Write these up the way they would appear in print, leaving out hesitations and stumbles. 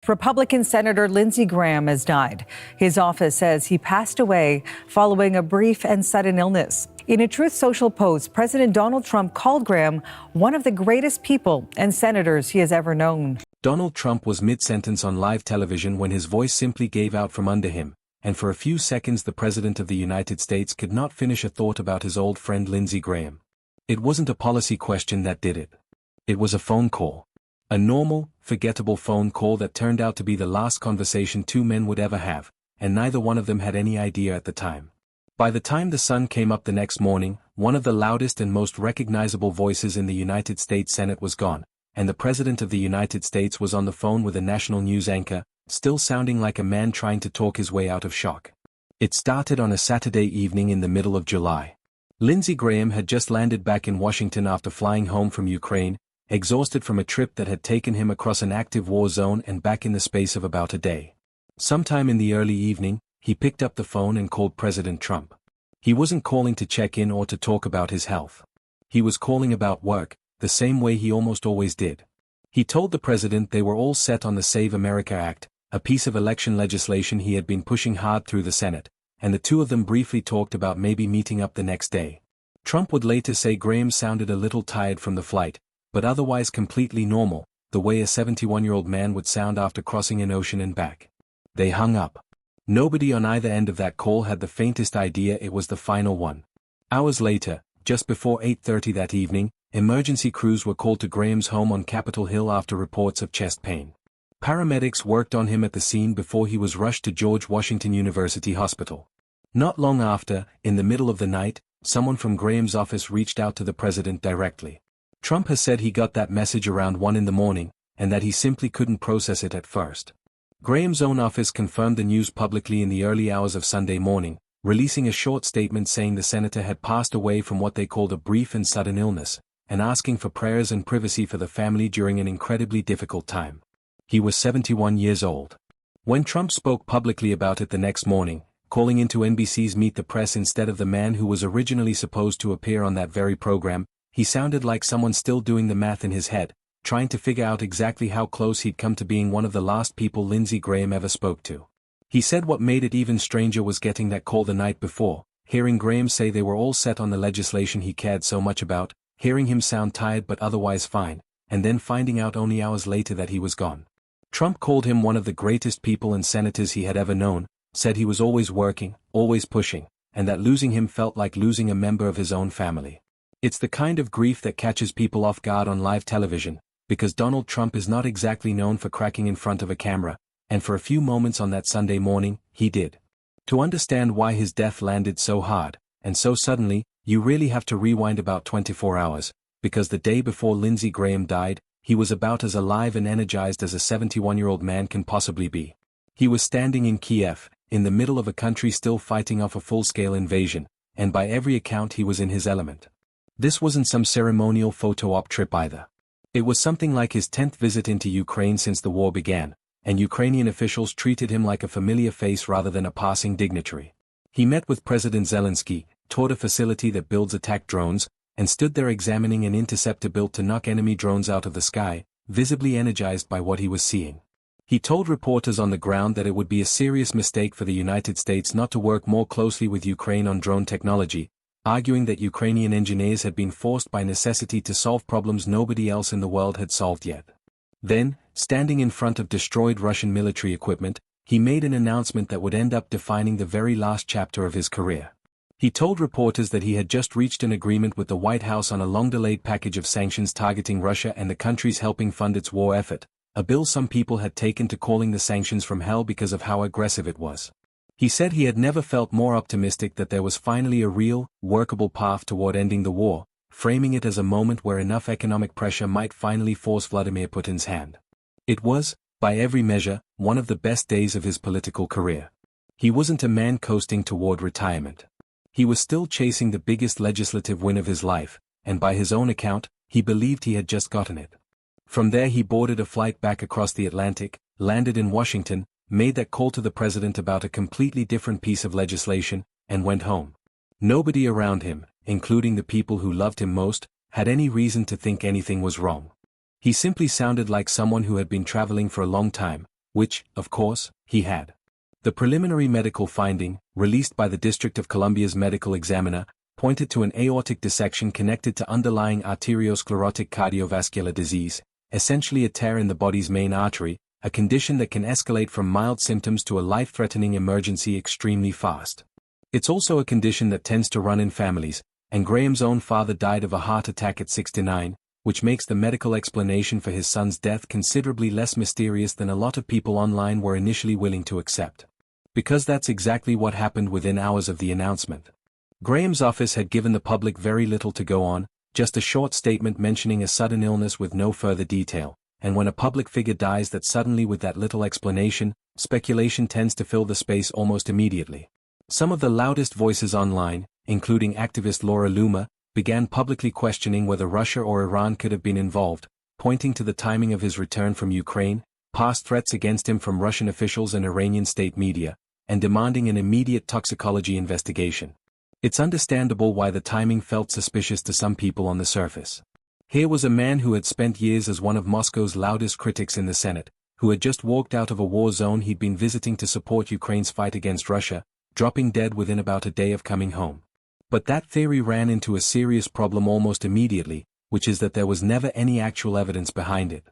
Republican Senator Lindsey Graham has died. His office says he passed away following a brief and sudden illness. In a Truth Social post, President Donald Trump called Graham one of the greatest people and senators he has ever known. Donald Trump was mid-sentence on live television when his voice simply gave out from under him, and for a few seconds the President of the United States could not finish a thought about his old friend Lindsey Graham. It wasn't a policy question that did it. It was a phone call. A normal, forgettable phone call that turned out to be the last conversation two men would ever have, and neither one of them had any idea at the time. By the time the sun came up the next morning, one of the loudest and most recognizable voices in the United States Senate was gone, and the President of the United States was on the phone with a national news anchor, still sounding like a man trying to talk his way out of shock. It started on a Saturday evening in the middle of July. Lindsey Graham had just landed back in Washington after flying home from Ukraine, exhausted from a trip that had taken him across an active war zone and back in the space of about a day. Sometime in the early evening, he picked up the phone and called President Trump. He wasn't calling to check in or to talk about his health. He was calling about work, the same way he almost always did. He told the president they were all set on the Save America Act, a piece of election legislation he had been pushing hard through the Senate, and the two of them briefly talked about maybe meeting up the next day. Trump would later say Graham sounded a little tired from the flight, but otherwise completely normal, the way a 71-year-old man would sound after crossing an ocean and back. They hung up. Nobody on either end of that call had the faintest idea it was the final one. Hours later, just before 8:30 that evening, emergency crews were called to Graham's home on Capitol Hill after reports of chest pain. Paramedics worked on him at the scene before he was rushed to George Washington University Hospital. Not long after, in the middle of the night, someone from Graham's office reached out to the president directly. Trump has said he got that message around 1 in the morning, and that he simply couldn't process it at first. Graham's own office confirmed the news publicly in the early hours of Sunday morning, releasing a short statement saying the senator had passed away from what they called a brief and sudden illness, and asking for prayers and privacy for the family during an incredibly difficult time. He was 71 years old. When Trump spoke publicly about it the next morning, calling into NBC's Meet the Press instead of the man who was originally supposed to appear on that very program, he sounded like someone still doing the math in his head, trying to figure out exactly how close he'd come to being one of the last people Lindsey Graham ever spoke to. He said what made it even stranger was getting that call the night before, hearing Graham say they were all set on the legislation he cared so much about, hearing him sound tired but otherwise fine, and then finding out only hours later that he was gone. Trump called him one of the greatest people and senators he had ever known, said he was always working, always pushing, and that losing him felt like losing a member of his own family. It's the kind of grief that catches people off guard on live television, because Donald Trump is not exactly known for cracking in front of a camera, and for a few moments on that Sunday morning, he did. To understand why his death landed so hard, and so suddenly, you really have to rewind about 24 hours, because the day before Lindsey Graham died, he was about as alive and energized as a 71-year-old man can possibly be. He was standing in Kiev, in the middle of a country still fighting off a full-scale invasion, and by every account he was in his element. This wasn't some ceremonial photo-op trip either. It was something like his 10th visit into Ukraine since the war began, and Ukrainian officials treated him like a familiar face rather than a passing dignitary. He met with President Zelensky, toured a facility that builds attack drones, and stood there examining an interceptor built to knock enemy drones out of the sky, visibly energized by what he was seeing. He told reporters on the ground that it would be a serious mistake for the United States not to work more closely with Ukraine on drone technology, arguing that Ukrainian engineers had been forced by necessity to solve problems nobody else in the world had solved yet. Then, standing in front of destroyed Russian military equipment, he made an announcement that would end up defining the very last chapter of his career. He told reporters that he had just reached an agreement with the White House on a long-delayed package of sanctions targeting Russia and the countries helping fund its war effort, a bill some people had taken to calling the sanctions from hell because of how aggressive it was. He said he had never felt more optimistic that there was finally a real, workable path toward ending the war, framing it as a moment where enough economic pressure might finally force Vladimir Putin's hand. It was, by every measure, one of the best days of his political career. He wasn't a man coasting toward retirement. He was still chasing the biggest legislative win of his life, and by his own account, he believed he had just gotten it. From there he boarded a flight back across the Atlantic, landed in Washington, made that call to the president about a completely different piece of legislation, and went home. Nobody around him, including the people who loved him most, had any reason to think anything was wrong. He simply sounded like someone who had been traveling for a long time, which, of course, he had. The preliminary medical finding, released by the District of Columbia's medical examiner, pointed to an aortic dissection connected to underlying arteriosclerotic cardiovascular disease, essentially a tear in the body's main artery, a condition that can escalate from mild symptoms to a life-threatening emergency extremely fast. It's also a condition that tends to run in families, and Graham's own father died of a heart attack at 69, which makes the medical explanation for his son's death considerably less mysterious than a lot of people online were initially willing to accept. Because that's exactly what happened within hours of the announcement. Graham's office had given the public very little to go on, just a short statement mentioning a sudden illness with no further detail, and when a public figure dies that suddenly with that little explanation, speculation tends to fill the space almost immediately. Some of the loudest voices online, including activist Laura Loomer, began publicly questioning whether Russia or Iran could have been involved, pointing to the timing of his return from Ukraine, past threats against him from Russian officials and Iranian state media, and demanding an immediate toxicology investigation. It's understandable why the timing felt suspicious to some people on the surface. Here was a man who had spent years as one of Moscow's loudest critics in the Senate, who had just walked out of a war zone he'd been visiting to support Ukraine's fight against Russia, dropping dead within about a day of coming home. But that theory ran into a serious problem almost immediately, which is that there was never any actual evidence behind it.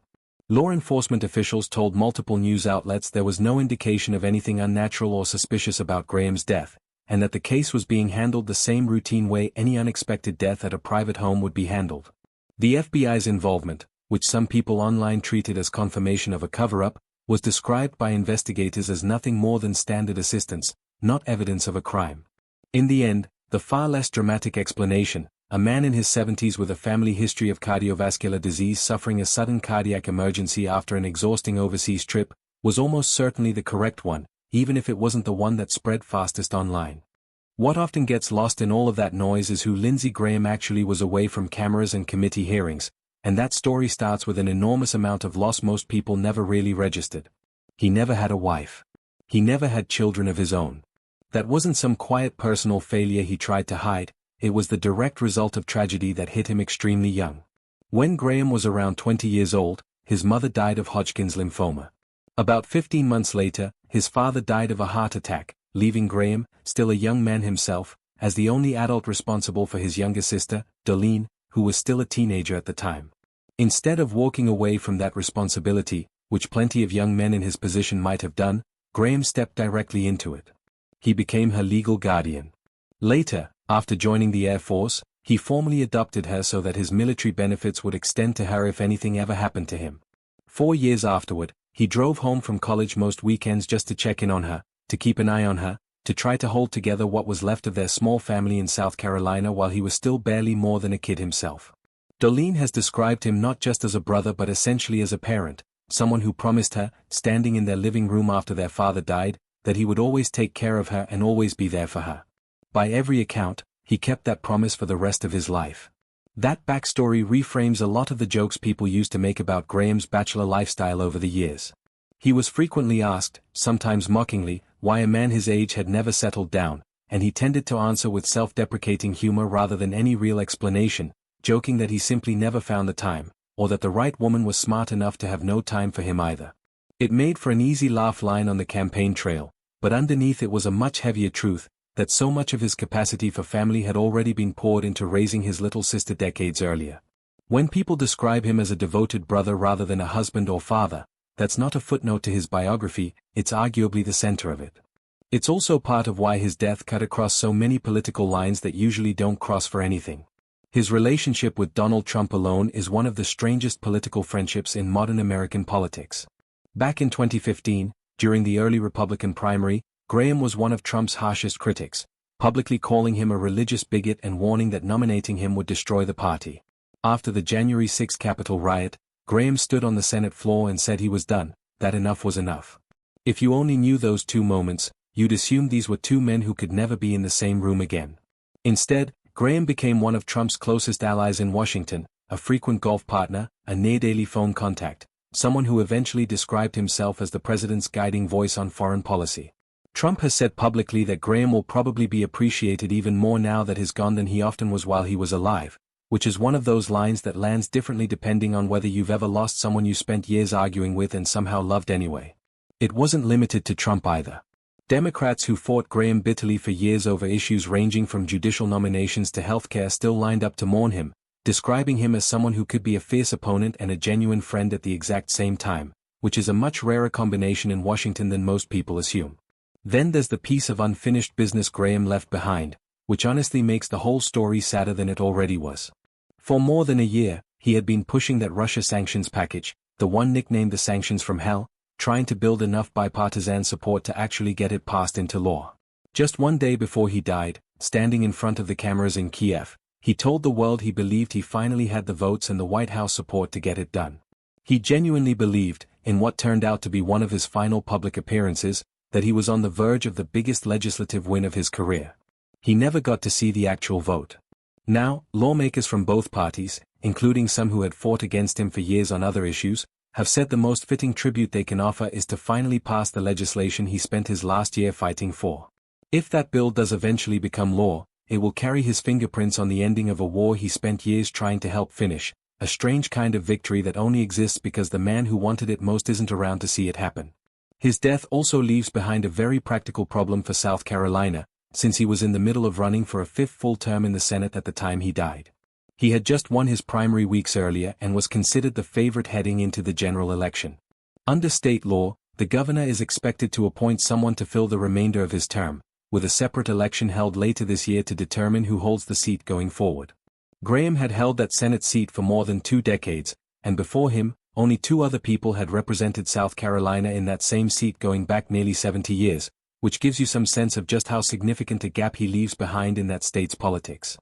Law enforcement officials told multiple news outlets there was no indication of anything unnatural or suspicious about Graham's death, and that the case was being handled the same routine way any unexpected death at a private home would be handled. The FBI's involvement, which some people online treated as confirmation of a cover-up, was described by investigators as nothing more than standard assistance, not evidence of a crime. In the end, the far less dramatic explanation, a man in his 70s with a family history of cardiovascular disease suffering a sudden cardiac emergency after an exhausting overseas trip, was almost certainly the correct one, even if it wasn't the one that spread fastest online. What often gets lost in all of that noise is who Lindsey Graham actually was away from cameras and committee hearings, and that story starts with an enormous amount of loss most people never really registered. He never had a wife. He never had children of his own. That wasn't some quiet personal failure he tried to hide, it was the direct result of tragedy that hit him extremely young. When Graham was around 20 years old, his mother died of Hodgkin's lymphoma. About 15 months later, his father died of a heart attack, leaving Graham, still a young man himself, as the only adult responsible for his younger sister, Darlene, who was still a teenager at the time. Instead of walking away from that responsibility, which plenty of young men in his position might have done, Graham stepped directly into it. He became her legal guardian. Later, after joining the Air Force, he formally adopted her so that his military benefits would extend to her if anything ever happened to him. 4 years afterward, he drove home from college most weekends just to check in on her, to keep an eye on her, to try to hold together what was left of their small family in South Carolina while he was still barely more than a kid himself. Darlene has described him not just as a brother but essentially as a parent, someone who promised her, standing in their living room after their father died, that he would always take care of her and always be there for her. By every account, he kept that promise for the rest of his life. That backstory reframes a lot of the jokes people used to make about Graham's bachelor lifestyle over the years. He was frequently asked, sometimes mockingly, why a man his age had never settled down, and he tended to answer with self-deprecating humor rather than any real explanation, joking that he simply never found the time, or that the right woman was smart enough to have no time for him either. It made for an easy laugh line on the campaign trail, but underneath it was a much heavier truth, that so much of his capacity for family had already been poured into raising his little sister decades earlier. When people describe him as a devoted brother rather than a husband or father, that's not a footnote to his biography, it's arguably the center of it. It's also part of why his death cut across so many political lines that usually don't cross for anything. His relationship with Donald Trump alone is one of the strangest political friendships in modern American politics. Back in 2015, during the early Republican primary, Graham was one of Trump's harshest critics, publicly calling him a religious bigot and warning that nominating him would destroy the party. After the January 6 Capitol riot, Graham stood on the Senate floor and said he was done, that enough was enough. If you only knew those two moments, you'd assume these were two men who could never be in the same room again. Instead, Graham became one of Trump's closest allies in Washington, a frequent golf partner, a near-daily phone contact, someone who eventually described himself as the president's guiding voice on foreign policy. Trump has said publicly that Graham will probably be appreciated even more now that he's gone than he often was while he was alive, which is one of those lines that lands differently depending on whether you've ever lost someone you spent years arguing with and somehow loved anyway. It wasn't limited to Trump either. Democrats who fought Graham bitterly for years over issues ranging from judicial nominations to healthcare still lined up to mourn him, describing him as someone who could be a fierce opponent and a genuine friend at the exact same time, which is a much rarer combination in Washington than most people assume. Then there's the piece of unfinished business Graham left behind, which honestly makes the whole story sadder than it already was. For more than a year, he had been pushing that Russia sanctions package, the one nicknamed the sanctions from hell, trying to build enough bipartisan support to actually get it passed into law. Just one day before he died, standing in front of the cameras in Kiev, he told the world he believed he finally had the votes and the White House support to get it done. He genuinely believed, in what turned out to be one of his final public appearances, that he was on the verge of the biggest legislative win of his career. He never got to see the actual vote. Now, lawmakers from both parties, including some who had fought against him for years on other issues, have said the most fitting tribute they can offer is to finally pass the legislation he spent his last year fighting for. If that bill does eventually become law, it will carry his fingerprints on the ending of a war he spent years trying to help finish, a strange kind of victory that only exists because the man who wanted it most isn't around to see it happen. His death also leaves behind a very practical problem for South Carolina, since he was in the middle of running for a fifth full term in the Senate at the time he died. He had just won his primary weeks earlier and was considered the favorite heading into the general election. Under state law, the governor is expected to appoint someone to fill the remainder of his term, with a separate election held later this year to determine who holds the seat going forward. Graham had held that Senate seat for more than 2 decades, and before him, only 2 other people had represented South Carolina in that same seat going back nearly 70 years, which gives you some sense of just how significant a gap he leaves behind in that state's politics.